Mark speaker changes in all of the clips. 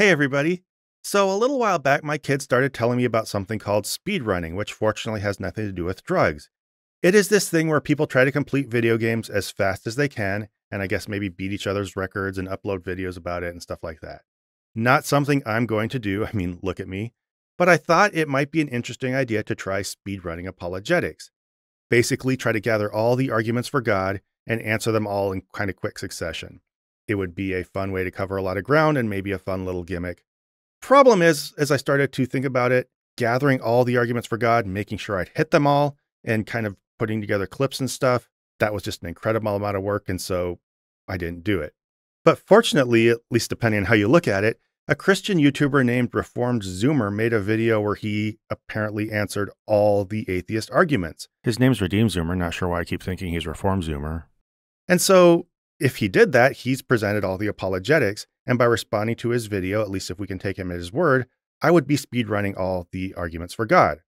Speaker 1: Hey everybody. So a little while back, my kids started telling me about something called speedrunning, which fortunately has nothing to do with drugs. It is this thing where people try to complete video games as fast as they can, and I guess maybe beat each other's records and upload videos about it and stuff like that. Not something I'm going to do, I mean, look at me. But I thought it might be an interesting idea to try speedrunning apologetics. Basically, try to gather all the arguments for God and answer them all in kind of quick succession. It would be a fun way to cover a lot of ground and maybe a fun little gimmick. Problem is, as I started to think about it, gathering all the arguments for God, making sure I'd hit them all, and kind of putting together clips and stuff, that was just an incredible amount of work, and so I didn't do it. But fortunately, at least depending on how you look at it, a Christian YouTuber named Reformed Zoomer made a video where he apparently answered all the atheist arguments. His name's Redeemed Zoomer, not sure why I keep thinking he's Reformed Zoomer. And so, if he did that, he's presented all the apologetics, and by responding to his video, at least if we can take him at his word, I would be speedrunning all the arguments for God.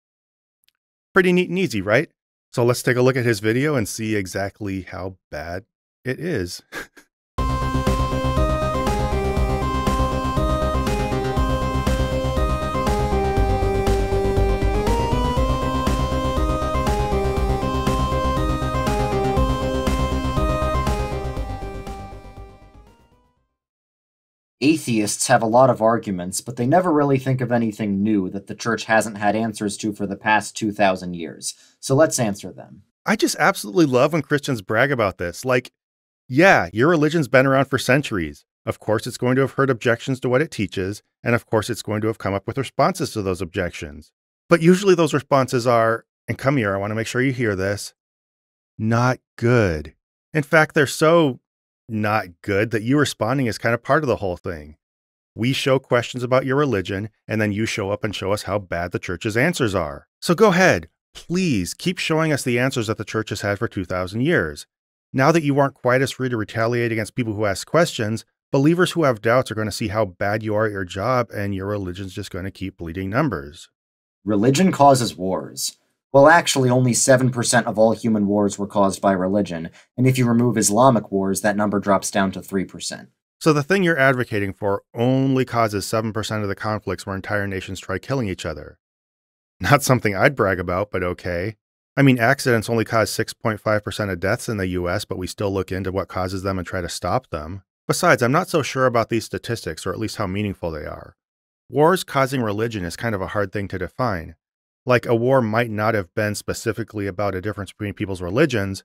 Speaker 1: Pretty neat and easy, right? So let's take a look at his video and see exactly how bad it is.
Speaker 2: Atheists have a lot of arguments, but they never really think of anything new that the church hasn't had answers to for the past 2,000 years. So let's answer them.
Speaker 1: I just absolutely love when Christians brag about this. Like, yeah, your religion's been around for centuries. Of course, it's going to have heard objections to what it teaches, and of course, it's going to have come up with responses to those objections. But usually those responses are, and come here, I want to make sure you hear this, not good. In fact, they're so not good that you responding is kind of part of the whole thing. We show questions about your religion, and then you show up and show us how bad the church's answers are. So go ahead, please keep showing us the answers that the church has had for 2,000 years. Now that you aren't quite as free to retaliate against people who ask questions, believers who have doubts are going to see how bad you are at your job, and your religion's just going to keep bleeding numbers.
Speaker 2: Religion causes wars. Well, actually, only 7% of all human wars were caused by religion, and if you remove Islamic wars, that number drops down to 3%.
Speaker 1: So the thing you're advocating for only causes 7% of the conflicts where entire nations try killing each other. Not something I'd brag about, but okay. I mean, accidents only cause 6.5% of deaths in the US, but we still look into what causes them and try to stop them. Besides, I'm not so sure about these statistics, or at least how meaningful they are. Wars causing religion is kind of a hard thing to define. Like, a war might not have been specifically about a difference between people's religions,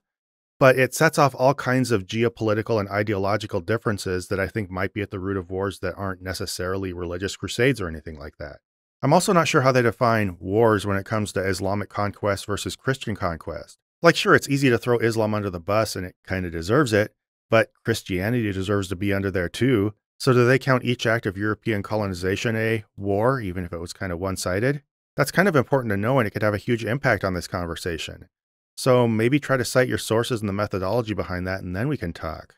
Speaker 1: but it sets off all kinds of geopolitical and ideological differences that I think might be at the root of wars that aren't necessarily religious crusades or anything like that. I'm also not sure how they define wars when it comes to Islamic conquest versus Christian conquest. Like, sure, it's easy to throw Islam under the bus and it kind of deserves it, but Christianity deserves to be under there too. So do they count each act of European colonization a war, even if it was kind of one-sided? That's kind of important to know, and it could have a huge impact on this conversation. So maybe try to cite your sources and the methodology behind that, and then we can talk.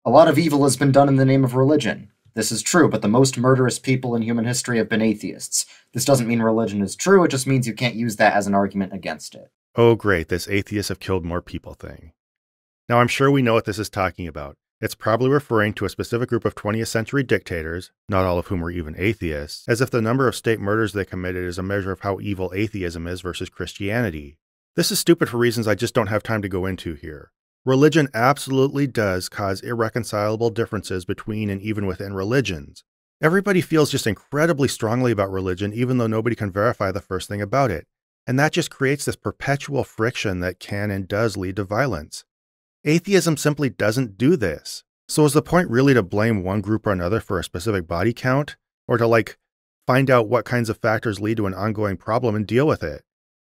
Speaker 2: A lot of evil has been done in the name of religion. This is true, but the most murderous people in human history have been atheists. This doesn't mean religion is true, it just means you can't use that as an argument against it.
Speaker 1: Oh great, this atheists have killed more people thing. Now I'm sure we know what this is talking about. It's probably referring to a specific group of 20th century dictators, not all of whom were even atheists, as if the number of state murders they committed is a measure of how evil atheism is versus Christianity. This is stupid for reasons I just don't have time to go into here. Religion absolutely does cause irreconcilable differences between and even within religions. Everybody feels just incredibly strongly about religion, even though nobody can verify the first thing about it. And that just creates this perpetual friction that can and does lead to violence. Atheism simply doesn't do this. So is the point really to blame one group or another for a specific body count? Or to find out what kinds of factors lead to an ongoing problem and deal with it?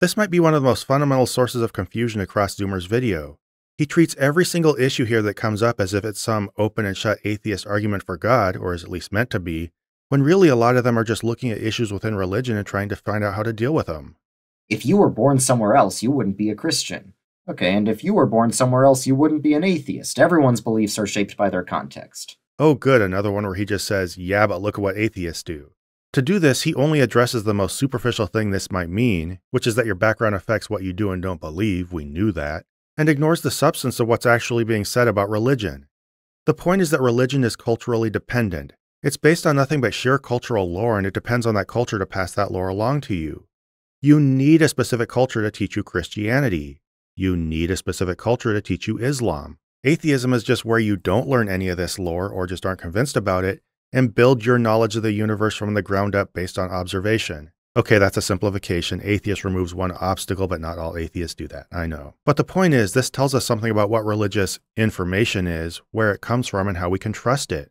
Speaker 1: This might be one of the most fundamental sources of confusion across Zoomer's video. He treats every single issue here that comes up as if it's some open and shut atheist argument for God, or is at least meant to be, when really a lot of them are just looking at issues within religion and trying to find out how to deal with them.
Speaker 2: If you were born somewhere else, you wouldn't be a Christian. Okay, and if you were born somewhere else, you wouldn't be an atheist. Everyone's beliefs are shaped by their context.
Speaker 1: Oh good, another one where he just says, yeah, but look at what atheists do. To do this, he only addresses the most superficial thing this might mean, which is that your background affects what you do and don't believe, we knew that, and ignores the substance of what's actually being said about religion. The point is that religion is culturally dependent. It's based on nothing but sheer cultural lore, and it depends on that culture to pass that lore along to you. You need a specific culture to teach you Christianity. You need a specific culture to teach you Islam. Atheism is just where you don't learn any of this lore or just aren't convinced about it and build your knowledge of the universe from the ground up based on observation. Okay, that's a simplification. Atheist removes one obstacle, but not all atheists do that, I know. But the point is, this tells us something about what religious information is, where it comes from, and how we can trust it.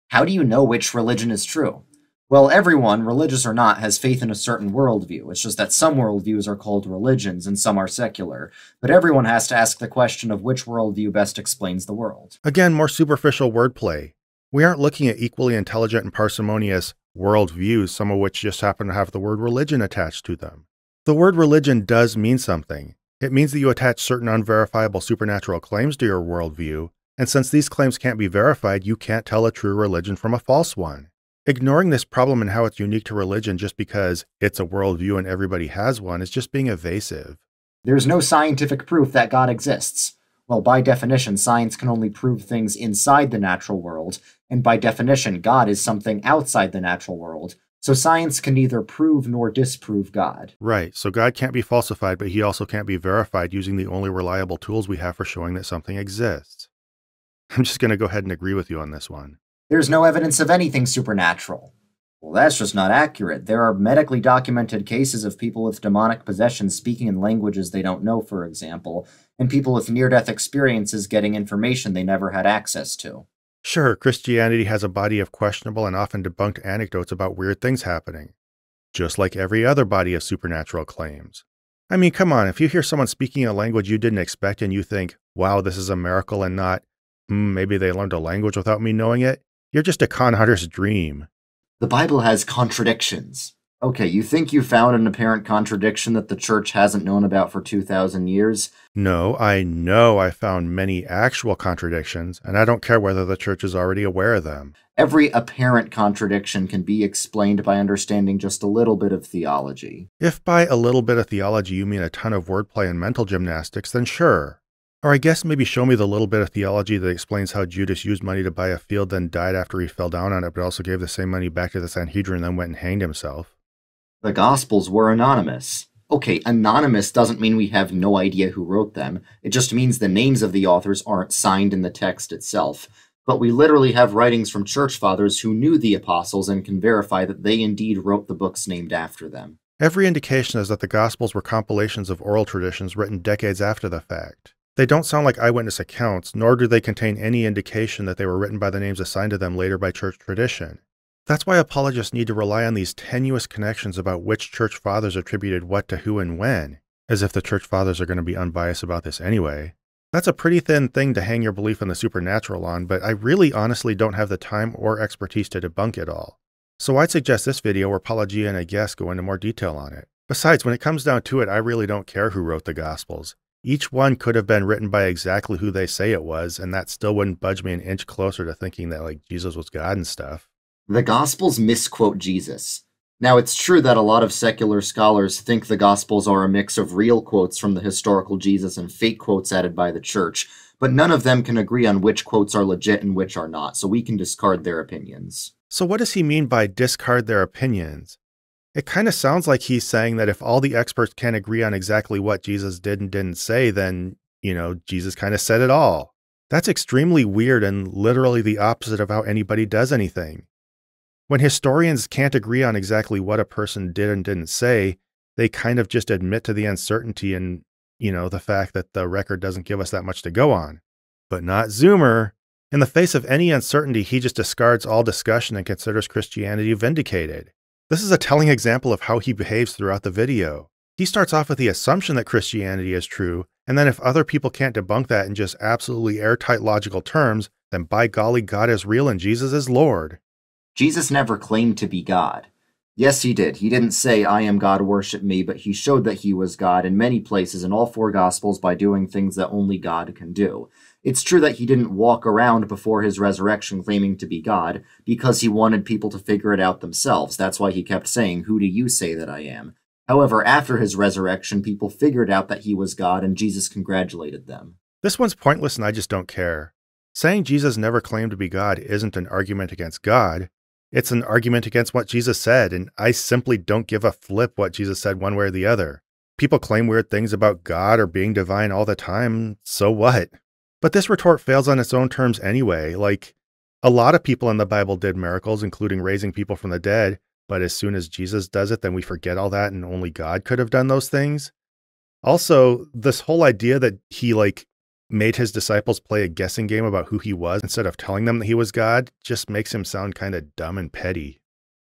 Speaker 2: How do you know which religion is true? Well, everyone, religious or not, has faith in a certain worldview. It's just that some worldviews are called religions and some are secular. But everyone has to ask the question of which worldview best explains the world.
Speaker 1: Again, more superficial wordplay. We aren't looking at equally intelligent and parsimonious worldviews, some of which just happen to have the word religion attached to them. The word religion does mean something. It means that you attach certain unverifiable supernatural claims to your worldview, and since these claims can't be verified, you can't tell a true religion from a false one. Ignoring this problem and how it's unique to religion just because it's a worldview and everybody has one is just being evasive.
Speaker 2: There's no scientific proof that God exists. Well, by definition, science can only prove things inside the natural world, and by definition, God is something outside the natural world. So science can neither prove nor disprove God.
Speaker 1: Right, so God can't be falsified, but he also can't be verified using the only reliable tools we have for showing that something exists. I'm just going to go ahead and agree with you on this one.
Speaker 2: There's no evidence of anything supernatural. Well, that's just not accurate. There are medically documented cases of people with demonic possession speaking in languages they don't know, for example, and people with near-death experiences getting information they never had access to.
Speaker 1: Sure, Christianity has a body of questionable and often debunked anecdotes about weird things happening, just like every other body of supernatural claims. I mean, come on, if you hear someone speaking a language you didn't expect and you think, wow, this is a miracle and not, maybe they learned a language without me knowing it, you're just a con hunter's dream.
Speaker 2: The Bible has contradictions. Okay, you think you found an apparent contradiction that the church hasn't known about for 2,000 years?
Speaker 1: No, I know I found many actual contradictions, and I don't care whether the church is already aware of them.
Speaker 2: Every apparent contradiction can be explained by understanding just a little bit of theology.
Speaker 1: If by a little bit of theology you mean a ton of wordplay and mental gymnastics, then sure. Or I guess maybe show me the little bit of theology that explains how Judas used money to buy a field, then died after he fell down on it, but also gave the same money back to the Sanhedrin and then went and hanged himself.
Speaker 2: The Gospels were anonymous. Okay, anonymous doesn't mean we have no idea who wrote them. It just means the names of the authors aren't signed in the text itself. But we literally have writings from church fathers who knew the apostles and can verify that they indeed wrote the books named after them.
Speaker 1: Every indication is that the Gospels were compilations of oral traditions written decades after the fact. They don't sound like eyewitness accounts, nor do they contain any indication that they were written by the names assigned to them later by church tradition. That's why apologists need to rely on these tenuous connections about which church fathers attributed what to who and when, as if the church fathers are going to be unbiased about this anyway. That's a pretty thin thing to hang your belief in the supernatural on, but I really honestly don't have the time or expertise to debunk it all. So I'd suggest this video where Apologia and a guest go into more detail on it. Besides, when it comes down to it, I really don't care who wrote the Gospels. Each one could have been written by exactly who they say it was, and that still wouldn't budge me an inch closer to thinking that, like, Jesus was God and stuff.
Speaker 2: The Gospels misquote Jesus. Now, it's true that a lot of secular scholars think the Gospels are a mix of real quotes from the historical Jesus and fake quotes added by the church, but none of them can agree on which quotes are legit and which are not, so we can discard their opinions.
Speaker 1: So what does he mean by discard their opinions? It kind of sounds like he's saying that if all the experts can't agree on exactly what Jesus did and didn't say, then, Jesus kind of said it all. That's extremely weird and literally the opposite of how anybody does anything. When historians can't agree on exactly what a person did and didn't say, they kind of just admit to the uncertainty and, the fact that the record doesn't give us that much to go on. But not Zoomer. In the face of any uncertainty, he just discards all discussion and considers Christianity vindicated. This is a telling example of how he behaves throughout the video. He starts off with the assumption that Christianity is true, and then if other people can't debunk that in just absolutely airtight logical terms, then by golly, God is real and Jesus is Lord.
Speaker 2: Jesus never claimed to be God. Yes, he did. He didn't say, I am God, worship me, but he showed that he was God in many places in all four Gospels by doing things that only God can do. It's true that he didn't walk around before his resurrection claiming to be God, because he wanted people to figure it out themselves. That's why he kept saying, who do you say that I am? However, after his resurrection, people figured out that he was God, and Jesus congratulated them.
Speaker 1: This one's pointless and I just don't care. Saying Jesus never claimed to be God isn't an argument against God. It's an argument against what Jesus said, and I simply don't give a flip what Jesus said one way or the other. People claim weird things about God or being divine all the time, so what? But this retort fails on its own terms anyway. Like, a lot of people in the Bible did miracles, including raising people from the dead, but as soon as Jesus does it, then we forget all that and only God could have done those things. Also, this whole idea that he, made his disciples play a guessing game about who he was instead of telling them that he was God just makes him sound kind of dumb and petty.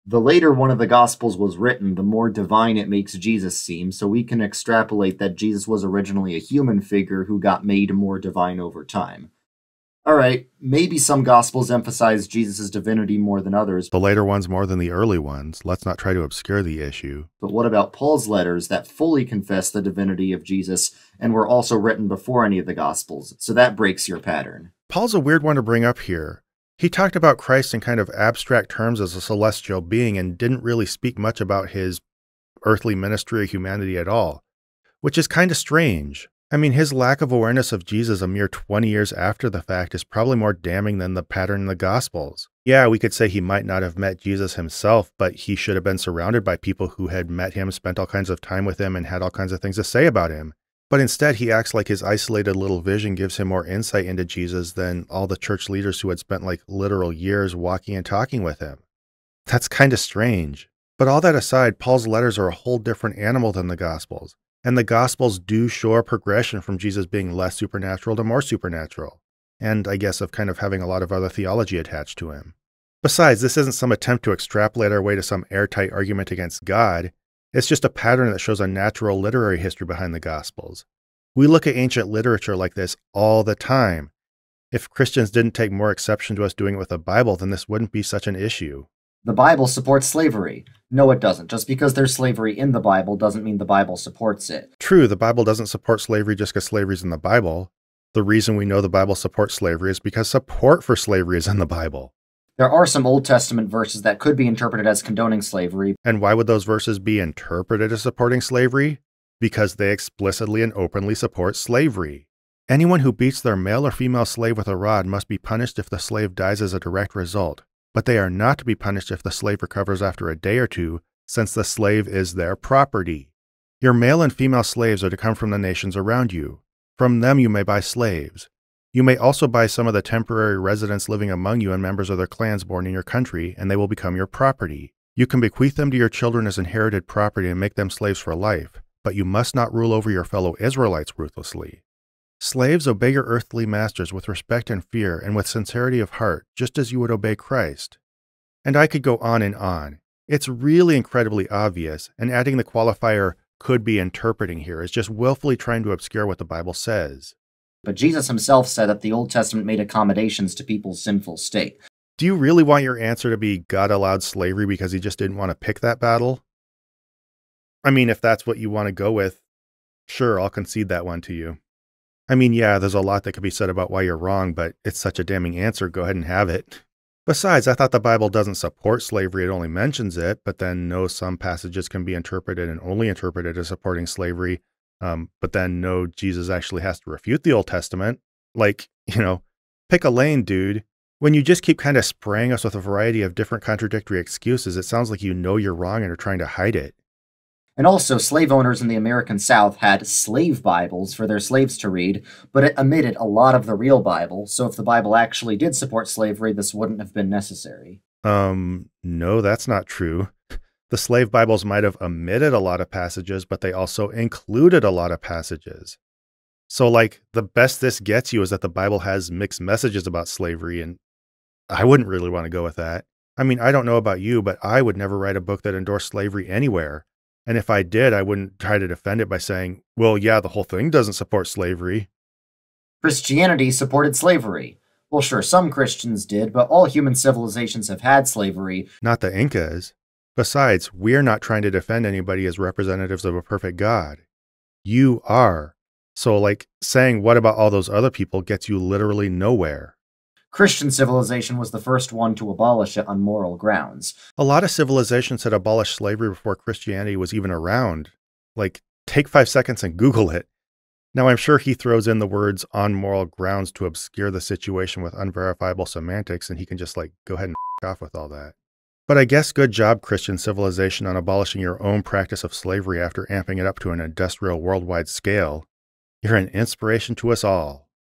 Speaker 2: The later one of the Gospels was written, the more divine it makes Jesus seem, so we can extrapolate that Jesus was originally a human figure who got made more divine over time. Alright, maybe some Gospels emphasize Jesus' divinity more than others.
Speaker 1: The later ones more than the early ones. Let's not try to obscure the issue.
Speaker 2: But what about Paul's letters that fully confess the divinity of Jesus and were also written before any of the Gospels? So that breaks your pattern.
Speaker 1: Paul's a weird one to bring up here. He talked about Christ in kind of abstract terms as a celestial being and didn't really speak much about his earthly ministry or humanity at all, which is kind of strange. I mean, his lack of awareness of Jesus a mere 20 years after the fact is probably more damning than the pattern in the Gospels. Yeah, we could say he might not have met Jesus himself, but he should have been surrounded by people who had met him, spent all kinds of time with him, and had all kinds of things to say about him. But instead, he acts like his isolated little vision gives him more insight into Jesus than all the church leaders who had spent literal years walking and talking with him. That's kind of strange. But all that aside, Paul's letters are a whole different animal than the Gospels. And the Gospels do show a progression from Jesus being less supernatural to more supernatural. And I guess of kind of having a lot of other theology attached to him. Besides, this isn't some attempt to extrapolate our way to some airtight argument against God. It's just a pattern that shows a natural literary history behind the Gospels. We look at ancient literature like this all the time. If Christians didn't take more exception to us doing it with the Bible, then this wouldn't be such an issue.
Speaker 2: The Bible supports slavery. No, it doesn't. Just because there's slavery in the Bible doesn't mean the Bible supports it.
Speaker 1: True, the Bible doesn't support slavery just because slavery's in the Bible. The reason we know the Bible supports slavery is because support for slavery is in the Bible.
Speaker 2: There are some Old Testament verses that could be interpreted as condoning slavery.
Speaker 1: And why would those verses be interpreted as supporting slavery? Because they explicitly and openly support slavery. Anyone who beats their male or female slave with a rod must be punished if the slave dies as a direct result. But they are not to be punished if the slave recovers after a day or two, since the slave is their property. Your male and female slaves are to come from the nations around you. From them you may buy slaves. You may also buy some of the temporary residents living among you and members of their clans born in your country, and they will become your property. You can bequeath them to your children as inherited property and make them slaves for life, but you must not rule over your fellow Israelites ruthlessly. Slaves, obey your earthly masters with respect and fear and with sincerity of heart, just as you would obey Christ. And I could go on and on. It's really incredibly obvious, and adding the qualifier could be interpreting here is just willfully trying to obscure what the Bible says.
Speaker 2: But Jesus himself said that the Old Testament made accommodations to people's sinful state.
Speaker 1: Do you really want your answer to be God allowed slavery because he just didn't want to pick that battle? I mean, if that's what you want to go with, sure, I'll concede that one to you. I mean, yeah, there's a lot that could be said about why you're wrong, but it's such a damning answer, go ahead and have it. Besides, I thought the Bible doesn't support slavery, it only mentions it, but then no, some passages can be interpreted and only interpreted as supporting slavery, but then no, Jesus actually has to refute the Old Testament. Pick a lane, dude. When you just keep kind of spraying us with a variety of different contradictory excuses, it sounds like you know you're wrong and are trying to hide it.
Speaker 2: And also, slave owners in the American South had slave Bibles for their slaves to read, but it omitted a lot of the real Bible, so if the Bible actually did support slavery, this wouldn't have been necessary.
Speaker 1: No, that's not true. The slave Bibles might have omitted a lot of passages, but they also included a lot of passages. So, the best this gets you is that the Bible has mixed messages about slavery, and I wouldn't really want to go with that. I mean, I don't know about you, but I would never write a book that endorsed slavery anywhere. And if I did, I wouldn't try to defend it by saying, well, yeah, the whole thing doesn't support slavery.
Speaker 2: Christianity supported slavery. Well, sure, some Christians did, but all human civilizations have had slavery.
Speaker 1: Not the Incas. Besides, we're not trying to defend anybody as representatives of a perfect God. You are. So, saying what about all those other people gets you literally nowhere.
Speaker 2: Christian civilization was the first one to abolish it on moral grounds.
Speaker 1: A lot of civilizations had abolished slavery before Christianity was even around. Take 5 seconds and Google it. Now, I'm sure he throws in the words on moral grounds to obscure the situation with unverifiable semantics, and he can just go ahead and off with all that. But I guess good job, Christian civilization, on abolishing your own practice of slavery after amping it up to an industrial worldwide scale. You're an inspiration to us all.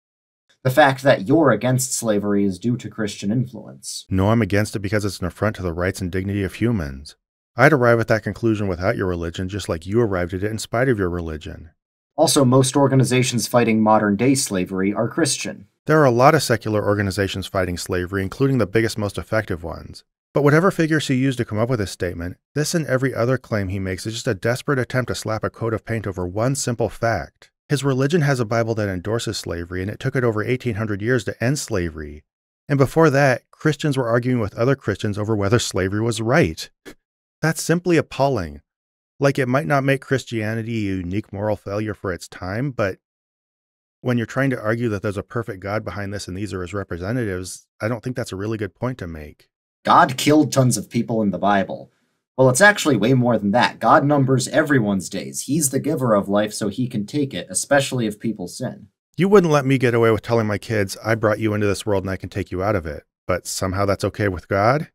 Speaker 2: The fact that you're against slavery is due to Christian influence.
Speaker 1: No, I'm against it because it's an affront to the rights and dignity of humans. I'd arrive at that conclusion without your religion, just like you arrived at it in spite of your religion.
Speaker 2: Also, most organizations fighting modern-day slavery are Christian.
Speaker 1: There are a lot of secular organizations fighting slavery, including the biggest, most effective ones. But whatever figures he used to come up with his statement, this and every other claim he makes is just a desperate attempt to slap a coat of paint over one simple fact. His religion has a Bible that endorses slavery, and it took it over 1800 years to end slavery. And before that, Christians were arguing with other Christians over whether slavery was right. That's simply appalling. Like, it might not make Christianity a unique moral failure for its time, but when you're trying to argue that there's a perfect God behind this and these are his representatives, I don't think that's a really good point to make.
Speaker 2: God killed tons of people in the Bible. Well, it's actually way more than that. God numbers everyone's days. He's the giver of life, so he can take it, especially if people sin.
Speaker 1: You wouldn't let me get away with telling my kids, I brought you into this world and I can take you out of it, but somehow that's okay with God?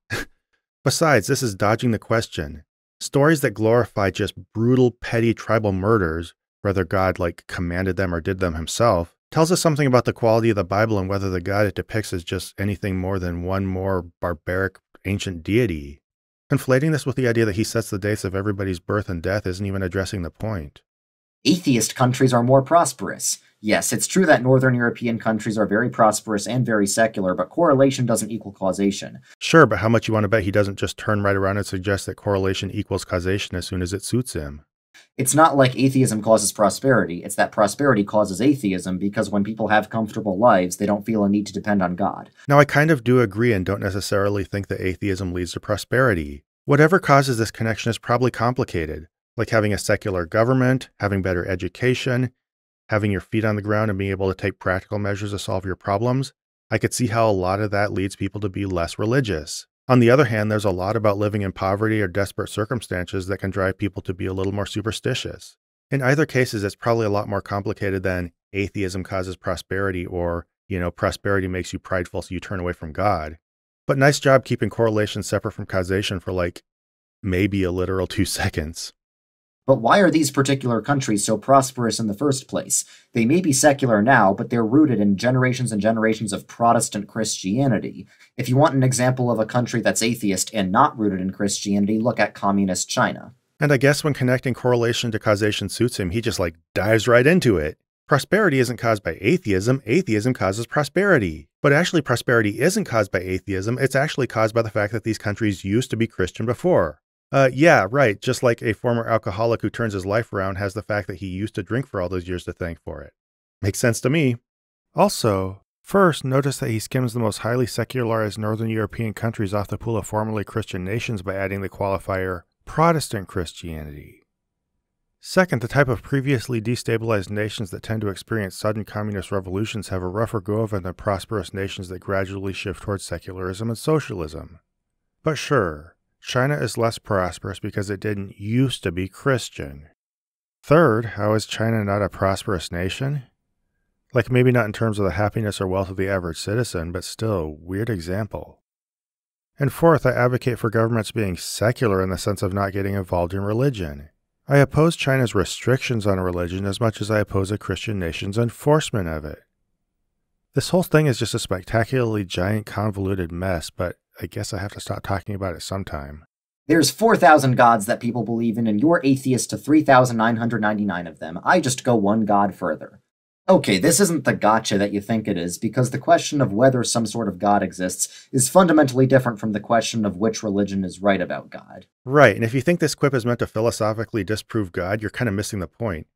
Speaker 1: Besides, this is dodging the question. Stories that glorify just brutal, petty tribal murders, whether God commanded them or did them himself, tells us something about the quality of the Bible and whether the God it depicts is just anything more than one more barbaric ancient deity. Conflating this with the idea that he sets the dates of everybody's birth and death isn't even addressing the point.
Speaker 2: Atheist countries are more prosperous. Yes, it's true that Northern European countries are very prosperous and very secular, but correlation doesn't equal causation.
Speaker 1: Sure, but how much you want to bet he doesn't just turn right around and suggest that correlation equals causation as soon as it suits him?
Speaker 2: It's not like atheism causes prosperity, it's that prosperity causes atheism because when people have comfortable lives, they don't feel a need to depend on God.
Speaker 1: Now, I kind of do agree and don't necessarily think that atheism leads to prosperity. Whatever causes this connection is probably complicated, like having a secular government, having better education, having your feet on the ground and being able to take practical measures to solve your problems. I could see how a lot of that leads people to be less religious. On the other hand, there's a lot about living in poverty or desperate circumstances that can drive people to be a little more superstitious. In either cases, it's probably a lot more complicated than atheism causes prosperity or, prosperity makes you prideful so you turn away from God. But nice job keeping correlation separate from causation for maybe a literal 2 seconds.
Speaker 2: But why are these particular countries so prosperous in the first place? They may be secular now, but they're rooted in generations and generations of Protestant Christianity. If you want an example of a country that's atheist and not rooted in Christianity, look at communist China.
Speaker 1: And I guess when connecting correlation to causation suits him, he just dives right into it. Prosperity isn't caused by atheism, atheism causes prosperity. But actually, prosperity isn't caused by atheism, it's actually caused by the fact that these countries used to be Christian before. Yeah, right, just like a former alcoholic who turns his life around has the fact that he used to drink for all those years to thank for it. Makes sense to me. Also, first, notice that he skims the most highly secularized Northern European countries off the pool of formerly Christian nations by adding the qualifier, Protestant Christianity. Second, the type of previously destabilized nations that tend to experience sudden communist revolutions have a rougher go of it than prosperous nations that gradually shift towards secularism and socialism. But sure, China is less prosperous because it didn't used to be Christian. Third, how is China not a prosperous nation? Maybe not in terms of the happiness or wealth of the average citizen, but still, weird example. And fourth, I advocate for governments being secular in the sense of not getting involved in religion. I oppose China's restrictions on religion as much as I oppose a Christian nation's enforcement of it. This whole thing is just a spectacularly giant convoluted mess, but I guess I have to stop talking about it sometime.
Speaker 2: There's 4,000 gods that people believe in, and you're atheist to 3,999 of them. I just go one god further. Okay, this isn't the gotcha that you think it is, because the question of whether some sort of god exists is fundamentally different from the question of which religion is right about God.
Speaker 1: Right, and if you think this quip is meant to philosophically disprove God, you're kind of missing the point.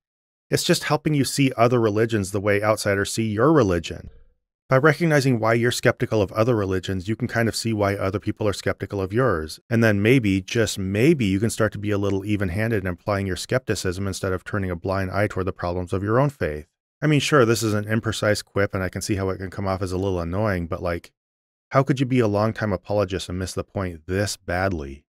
Speaker 1: It's just helping you see other religions the way outsiders see your religion. By recognizing why you're skeptical of other religions, you can kind of see why other people are skeptical of yours. And then maybe, just maybe, you can start to be a little even-handed in applying your skepticism instead of turning a blind eye toward the problems of your own faith. I mean, sure, this is an imprecise quip and I can see how it can come off as a little annoying, but how could you be a longtime apologist and miss the point this badly?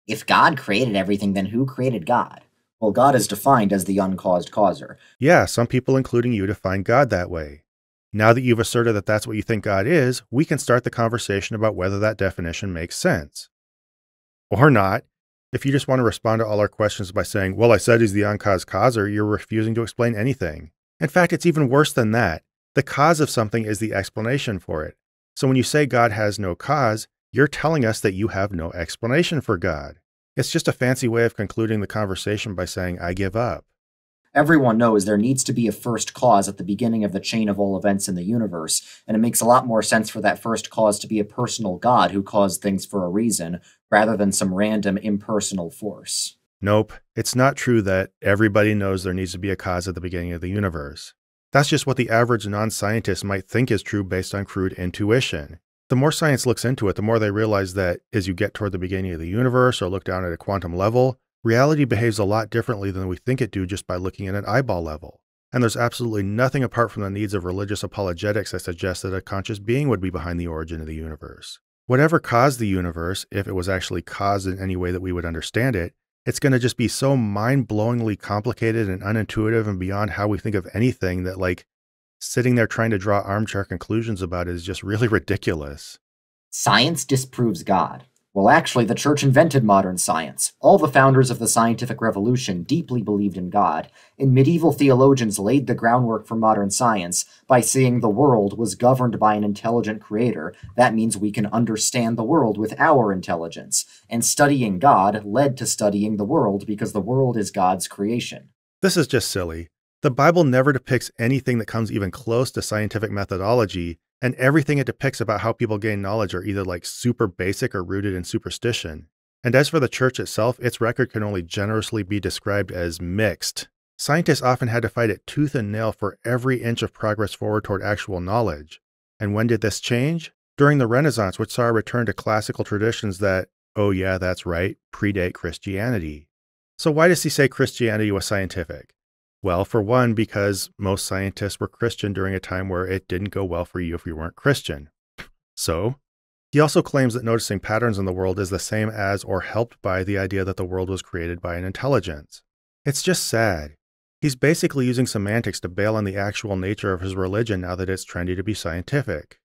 Speaker 2: If God created everything, then who created God? Well, God is defined as the uncaused causer.
Speaker 1: Yeah, some people, including you, define God that way. Now that you've asserted that that's what you think God is, we can start the conversation about whether that definition makes sense. Or not. If you just want to respond to all our questions by saying, well, I said he's the uncaused causer, you're refusing to explain anything. In fact, it's even worse than that. The cause of something is the explanation for it. So when you say God has no cause, you're telling us that you have no explanation for God. It's just a fancy way of concluding the conversation by saying, I give up.
Speaker 2: Everyone knows there needs to be a first cause at the beginning of the chain of all events in the universe, and it makes a lot more sense for that first cause to be a personal God who caused things for a reason, rather than some random impersonal force.
Speaker 1: Nope, it's not true that everybody knows there needs to be a cause at the beginning of the universe. That's just what the average non-scientist might think is true based on crude intuition. The more science looks into it, the more they realize that as you get toward the beginning of the universe or look down at a quantum level, reality behaves a lot differently than we think it do just by looking at an eyeball level. And there's absolutely nothing apart from the needs of religious apologetics that suggests that a conscious being would be behind the origin of the universe. Whatever caused the universe, if it was actually caused in any way that we would understand it, it's going to just be so mind-blowingly complicated and unintuitive and beyond how we think of anything that, like, sitting there trying to draw armchair conclusions about it is just really ridiculous.
Speaker 2: Science disproves God. Well, actually, the church invented modern science. All the founders of the scientific revolution deeply believed in God, and medieval theologians laid the groundwork for modern science by saying the world was governed by an intelligent creator. That means we can understand the world with our intelligence. And studying God led to studying the world because the world is God's creation.
Speaker 1: This is just silly. The Bible never depicts anything that comes even close to scientific methodology, and everything it depicts about how people gain knowledge are either like super basic or rooted in superstition. And as for the church itself, its record can only generously be described as mixed. Scientists often had to fight it tooth and nail for every inch of progress forward toward actual knowledge. And when did this change? During the Renaissance, which saw a return to classical traditions that, oh yeah, that's right, predate Christianity. So why does he say Christianity was scientific? Well, for one, because most scientists were Christian during a time where it didn't go well for you if you weren't Christian. So, he also claims that noticing patterns in the world is the same as or helped by the idea that the world was created by an intelligence. It's just sad. He's basically using semantics to bail on the actual nature of his religion now that it's trendy to be scientific.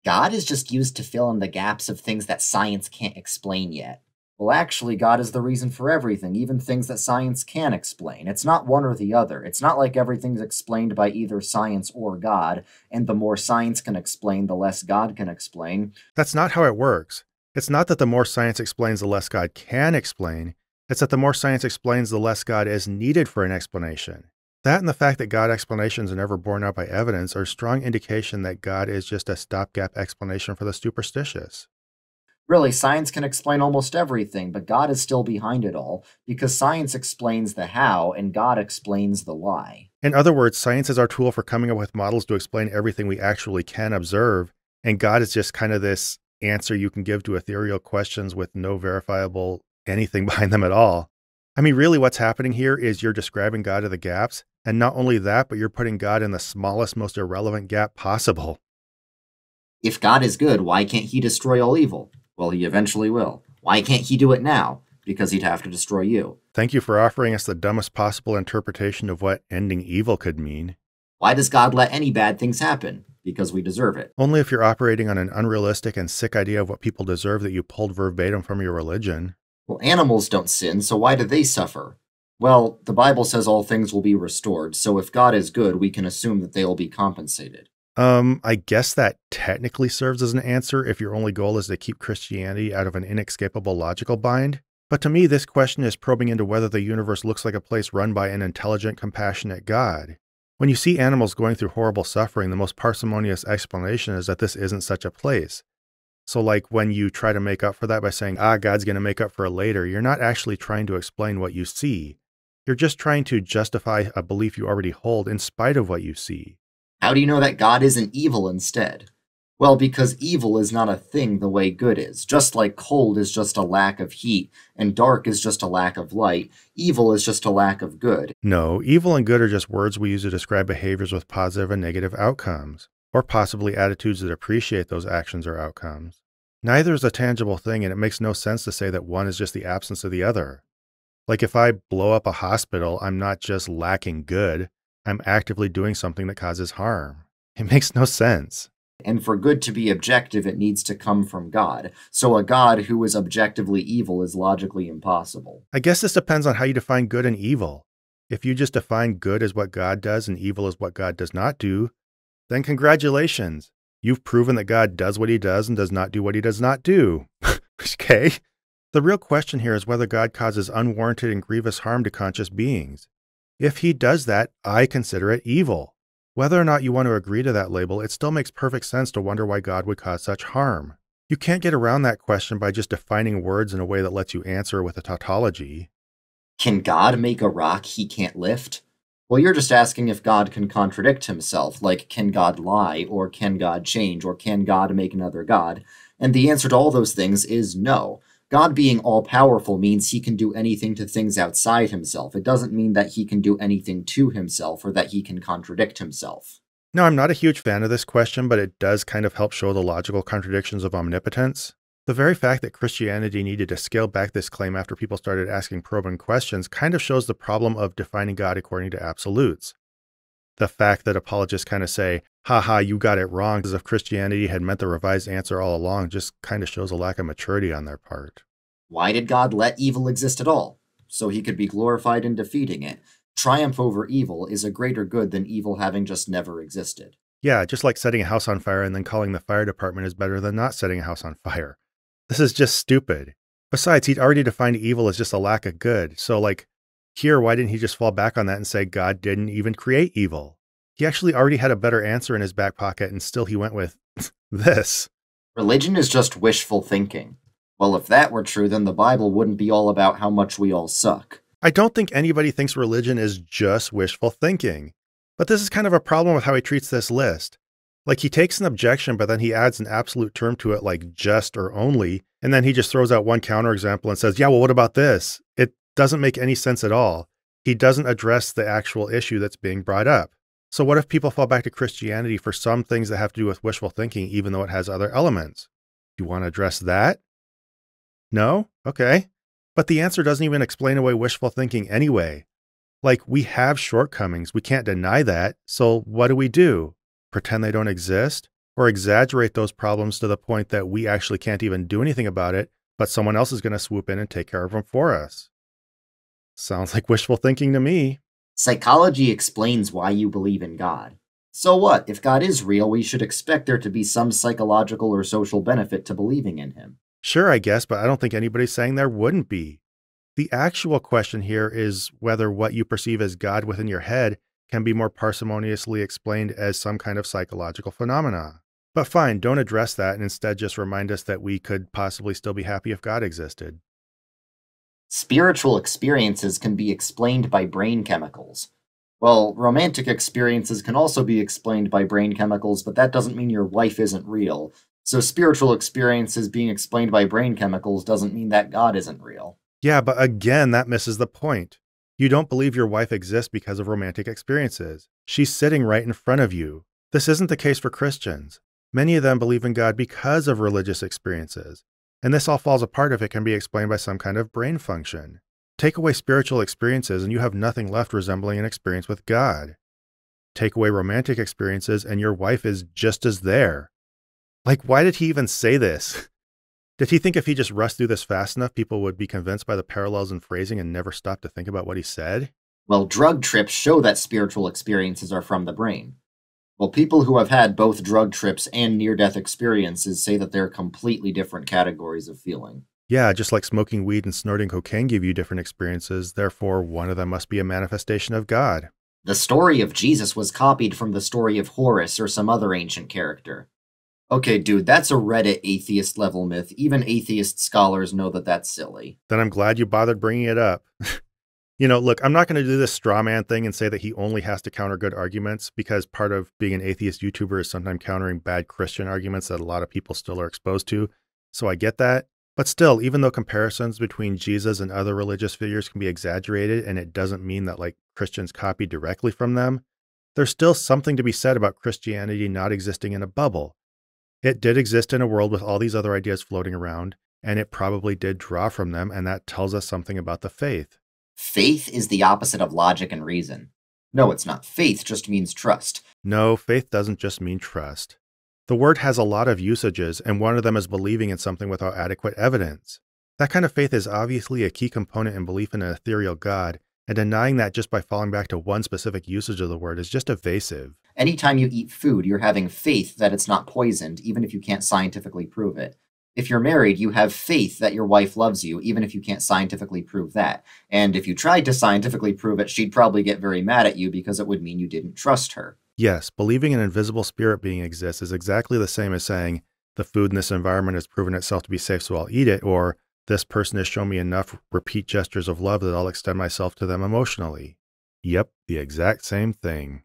Speaker 2: God is just used to fill in the gaps of things that science can't explain yet. Well, actually, God is the reason for everything, even things that science can explain. It's not one or the other. It's not like everything's explained by either science or God, and the more science can explain, the less God can explain.
Speaker 1: That's not how it works. It's not that the more science explains, the less God can explain. It's that the more science explains, the less God is needed for an explanation. That and the fact that God explanations are never borne out by evidence are strong indication that God is just a stopgap explanation for the superstitious.
Speaker 2: Really, science can explain almost everything, but God is still behind it all, because science explains the how, and God explains the why.
Speaker 1: In other words, science is our tool for coming up with models to explain everything we actually can observe, and God is just kind of this answer you can give to ethereal questions with no verifiable anything behind them at all. I mean, really what's happening here is you're describing God to the gaps, and not only that, but you're putting God in the smallest, most irrelevant gap possible.
Speaker 2: If God is good, why can't he destroy all evil? Well, he eventually will. Why can't he do it now? Because he'd have to destroy you.
Speaker 1: Thank you for offering us the dumbest possible interpretation of what ending evil could mean.
Speaker 2: Why does God let any bad things happen? Because we deserve it.
Speaker 1: Only if you're operating on an unrealistic and sick idea of what people deserve that you pulled verbatim from your religion.
Speaker 2: Well, animals don't sin, so why do they suffer? Well, the Bible says all things will be restored, so if God is good, we can assume that they will be compensated.
Speaker 1: I guess that technically serves as an answer if your only goal is to keep Christianity out of an inescapable logical bind. But to me, this question is probing into whether the universe looks like a place run by an intelligent, compassionate God. When you see animals going through horrible suffering, the most parsimonious explanation is that this isn't such a place. So like when you try to make up for that by saying, God's going to make up for it later, you're not actually trying to explain what you see. You're just trying to justify a belief you already hold in spite of what you see.
Speaker 2: How do you know that God isn't evil instead? Well, because evil is not a thing the way good is. Just like cold is just a lack of heat, and dark is just a lack of light, evil is just a lack of good.
Speaker 1: No, evil and good are just words we use to describe behaviors with positive and negative outcomes, or possibly attitudes that appreciate those actions or outcomes. Neither is a tangible thing, and it makes no sense to say that one is just the absence of the other. Like if I blow up a hospital, I'm not just lacking good. I'm actively doing something that causes harm. It makes no sense.
Speaker 2: And for good to be objective, it needs to come from God. So a God who is objectively evil is logically impossible.
Speaker 1: I guess this depends on how you define good and evil. If you just define good as what God does and evil as what God does not do, then congratulations. You've proven that God does what he does and does not do what he does not do. Okay? The real question here is whether God causes unwarranted and grievous harm to conscious beings. If he does that, I consider it evil. Whether or not you want to agree to that label, it still makes perfect sense to wonder why God would cause such harm. You can't get around that question by just defining words in a way that lets you answer with a tautology.
Speaker 2: Can God make a rock he can't lift? Well, you're just asking if God can contradict himself, like can God lie, or can God change, or can God make another God? And the answer to all those things is no. God being all-powerful means he can do anything to things outside himself. It doesn't mean that he can do anything to himself or that he can contradict himself.
Speaker 1: Now, I'm not a huge fan of this question, but it does kind of help show the logical contradictions of omnipotence. The very fact that Christianity needed to scale back this claim after people started asking probing questions kind of shows the problem of defining God according to absolutes. The fact that apologists kind of say, haha, you got it wrong, as if Christianity had meant the revised answer all along, just kind of shows a lack of maturity on their part.
Speaker 2: Why did God let evil exist at all? So he could be glorified in defeating it. Triumph over evil is a greater good than evil having just never existed.
Speaker 1: Yeah, just like setting a house on fire and then calling the fire department is better than not setting a house on fire. This is just stupid. Besides, he'd already defined evil as just a lack of good. So here, why didn't he just fall back on that and say God didn't even create evil? He actually already had a better answer in his back pocket and still he went with this.
Speaker 2: Religion is just wishful thinking. Well, if that were true, then the Bible wouldn't be all about how much we all suck.
Speaker 1: I don't think anybody thinks religion is just wishful thinking. But this is kind of a problem with how he treats this list. He takes an objection, but then he adds an absolute term to it like just or only, and then he just throws out one counterexample and says, yeah, well, what about this? It doesn't make any sense at all. He doesn't address the actual issue that's being brought up. So what if people fall back to Christianity for some things that have to do with wishful thinking, even though it has other elements? Do you want to address that? No? Okay. But the answer doesn't even explain away wishful thinking anyway. We have shortcomings. We can't deny that. So what do? Pretend they don't exist? Or exaggerate those problems to the point that we actually can't even do anything about it, but someone else is going to swoop in and take care of them for us? Sounds like wishful thinking to me.
Speaker 2: Psychology explains why you believe in God. So what? If God is real, we should expect there to be some psychological or social benefit to believing in him.
Speaker 1: Sure, I guess, but I don't think anybody's saying there wouldn't be. The actual question here is whether what you perceive as God within your head can be more parsimoniously explained as some kind of psychological phenomena. But fine, don't address that and instead just remind us that we could possibly still be happy if God existed.
Speaker 2: Spiritual experiences can be explained by brain chemicals. Well, romantic experiences can also be explained by brain chemicals, but that doesn't mean your wife isn't real. So spiritual experiences being explained by brain chemicals doesn't mean that God isn't real.
Speaker 1: Yeah, but again, that misses the point. You don't believe your wife exists because of romantic experiences. She's sitting right in front of you. This isn't the case for Christians. Many of them believe in God because of religious experiences. And this all falls apart if it can be explained by some kind of brain function. Take away spiritual experiences and you have nothing left resembling an experience with God. Take away romantic experiences and your wife is just as there. Why did he even say this? Did he think if he just rushed through this fast enough, people would be convinced by the parallels in phrasing and never stop to think about what he said?
Speaker 2: Well, drug trips show that spiritual experiences are from the brain. Well, people who have had both drug trips and near-death experiences say that they're completely different categories of feeling.
Speaker 1: Yeah, just like smoking weed and snorting cocaine give you different experiences, therefore one of them must be a manifestation of God.
Speaker 2: The story of Jesus was copied from the story of Horus or some other ancient character. Okay, dude, that's a Reddit atheist-level myth. Even atheist scholars know that that's silly.
Speaker 1: Then I'm glad you bothered bringing it up. Look, I'm not going to do this straw man thing and say that he only has to counter good arguments, because part of being an atheist YouTuber is sometimes countering bad Christian arguments that a lot of people still are exposed to. So I get that. But still, even though comparisons between Jesus and other religious figures can be exaggerated, and it doesn't mean that Christians copy directly from them, there's still something to be said about Christianity not existing in a bubble. It did exist in a world with all these other ideas floating around, and it probably did draw from them, and that tells us something about the faith.
Speaker 2: Faith is the opposite of logic and reason. No, it's not. Faith just means trust.
Speaker 1: No, faith doesn't just mean trust. The word has a lot of usages, and one of them is believing in something without adequate evidence. That kind of faith is obviously a key component in belief in an ethereal God, and denying that just by falling back to one specific usage of the word is just evasive.
Speaker 2: Anytime you eat food, you're having faith that it's not poisoned, even if you can't scientifically prove it. If you're married, you have faith that your wife loves you, even if you can't scientifically prove that. And if you tried to scientifically prove it, she'd probably get very mad at you because it would mean you didn't trust her.
Speaker 1: Yes, believing an invisible spirit being exists is exactly the same as saying, the food in this environment has proven itself to be safe, so I'll eat it, or this person has shown me enough repeat gestures of love that I'll extend myself to them emotionally. Yep, the exact same thing.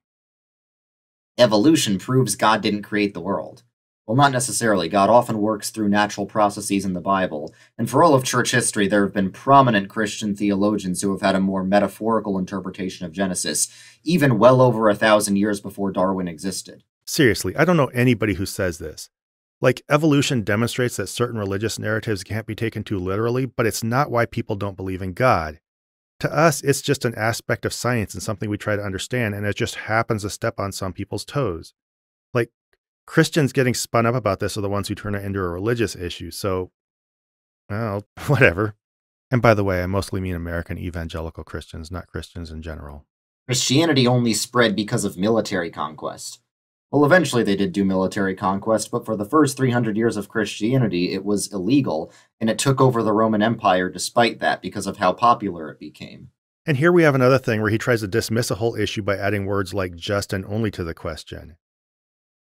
Speaker 2: Evolution proves God didn't create the world. Well, not necessarily. God often works through natural processes in the Bible, and for all of church history, there have been prominent Christian theologians who have had a more metaphorical interpretation of Genesis, even well over 1,000 years before Darwin existed.
Speaker 1: Seriously, I don't know anybody who says this. Like, evolution demonstrates that certain religious narratives can't be taken too literally, but it's not why people don't believe in God. To us, it's just an aspect of science and something we try to understand, and it just happens to step on some people's toes. Like, Christians getting spun up about this are the ones who turn it into a religious issue, so, well, whatever. And by the way, I mostly mean American evangelical Christians, not Christians in general.
Speaker 2: Christianity only spread because of military conquest. Well, eventually they did do military conquest, but for the first 300 years of Christianity, it was illegal, and it took over the Roman Empire despite that because of how popular it became.
Speaker 1: And here we have another thing where he tries to dismiss a whole issue by adding words like just and only to the question.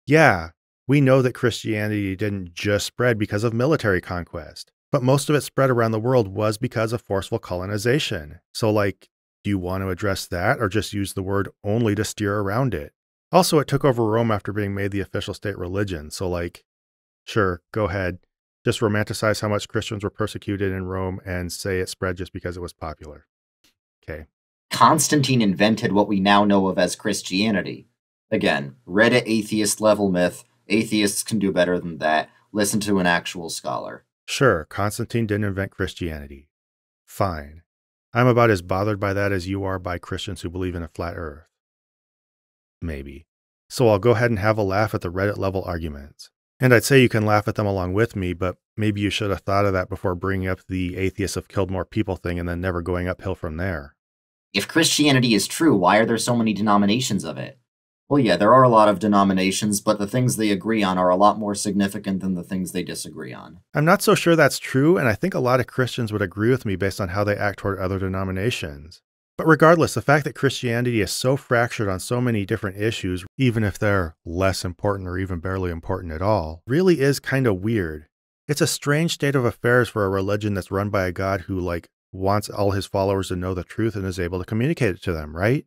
Speaker 1: Yeah, we know that Christianity didn't just spread because of military conquest, but most of it spread around the world was because of forceful colonization. So, like, do you want to address that or just use the word only to steer around it? Also, it took over Rome after being made the official state religion, so like, sure, go ahead. Just romanticize how much Christians were persecuted in Rome and say it spread just because it was popular. Okay.
Speaker 2: Constantine invented what we now know of as Christianity. Again, Reddit atheist level myth. Atheists can do better than that. Listen to an actual scholar.
Speaker 1: Sure, Constantine didn't invent Christianity. Fine. I'm about as bothered by that as you are by Christians who believe in a flat earth. Maybe. So I'll go ahead and have a laugh at the Reddit level arguments. And I'd say you can laugh at them along with me, but maybe you should have thought of that before bringing up the atheists have killed more people thing and then never going uphill from there.
Speaker 2: If Christianity is true, why are there so many denominations of it? Well, yeah, there are a lot of denominations, but the things they agree on are a lot more significant than the things they disagree on.
Speaker 1: I'm not so sure that's true, and I think a lot of Christians would agree with me based on how they act toward other denominations. But regardless, the fact that Christianity is so fractured on so many different issues, even if they're less important or even barely important at all, really is kind of weird. It's a strange state of affairs for a religion that's run by a God who, wants all his followers to know the truth and is able to communicate it to them, right?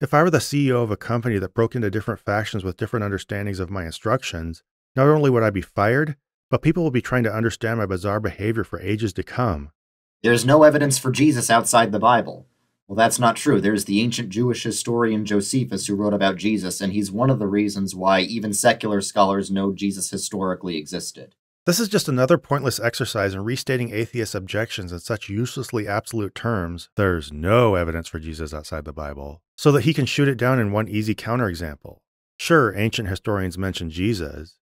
Speaker 1: If I were the CEO of a company that broke into different factions with different understandings of my instructions, not only would I be fired, but people would be trying to understand my bizarre behavior for ages to come.
Speaker 2: There's no evidence for Jesus outside the Bible. Well, that's not true. There's the ancient Jewish historian Josephus who wrote about Jesus, and he's one of the reasons why even secular scholars know Jesus historically existed.
Speaker 1: This is just another pointless exercise in restating atheist objections in such uselessly absolute terms, there's no evidence for Jesus outside the Bible, so that he can shoot it down in one easy counterexample. Sure, ancient historians mention Jesus,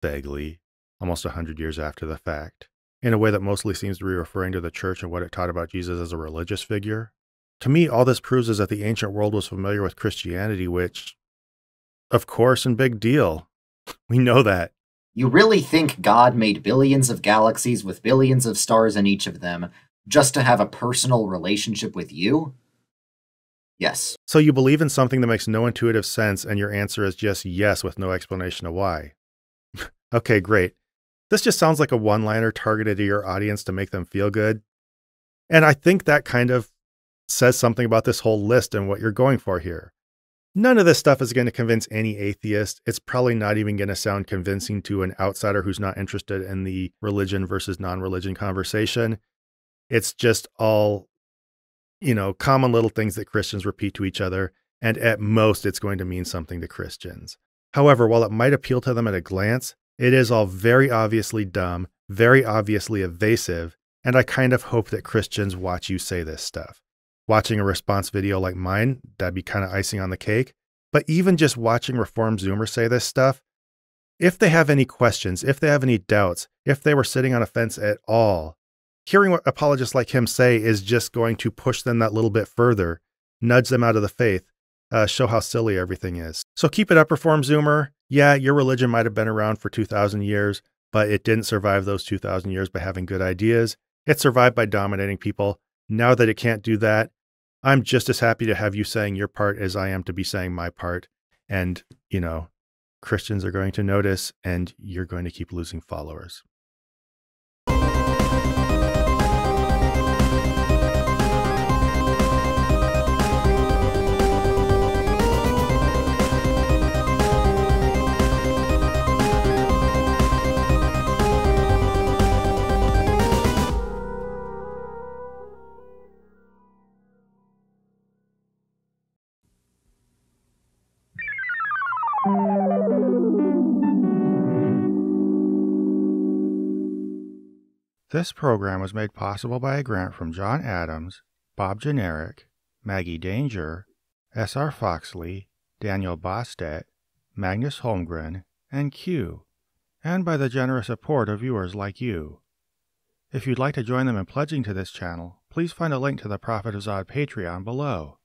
Speaker 1: vaguely, almost 100 years after the fact, in a way that mostly seems to be referring to the church and what it taught about Jesus as a religious figure. To me, all this proves is that the ancient world was familiar with Christianity, which, of course, and big deal. We know that.
Speaker 2: You really think God made billions of galaxies with billions of stars in each of them just to have a personal relationship with you? Yes.
Speaker 1: So you believe in something that makes no intuitive sense, and your answer is just yes with no explanation of why. Okay, great. This just sounds like a one-liner targeted at your audience to make them feel good. And I think that kind of says something about this whole list and what you're going for here. None of this stuff is going to convince any atheist. It's probably not even going to sound convincing to an outsider who's not interested in the religion versus non-religion conversation. It's just all, common little things that Christians repeat to each other, and at most it's going to mean something to Christians. However, while it might appeal to them at a glance, it is all very obviously dumb, very obviously evasive, and I kind of hope that Christians watch you say this stuff. Watching a response video like mine, that'd be kind of icing on the cake. But even just watching Reformed Zoomers say this stuff, If they have any questions, if they have any doubts, if they were sitting on a fence at all, hearing what apologists like him say is just going to push them that little bit further, nudge them out of the faith, show how silly everything is. So keep it up, Reform Zoomer. Yeah, your religion might have been around for 2,000 years, but it didn't survive those 2,000 years by having good ideas. It survived by dominating people. Now that it can't do that, I'm just as happy to have you saying your part as I am to be saying my part. And, Christians are going to notice, and you're going to keep losing followers. This program was made possible by a grant from John Adams, Bob Generic, Maggie Danger, S.R. Foxley, Daniel Bostedt, Magnus Holmgren, and Q, and by the generous support of viewers like you. If you'd like to join them in pledging to this channel, please find a link to the Prophet of Zod Patreon below.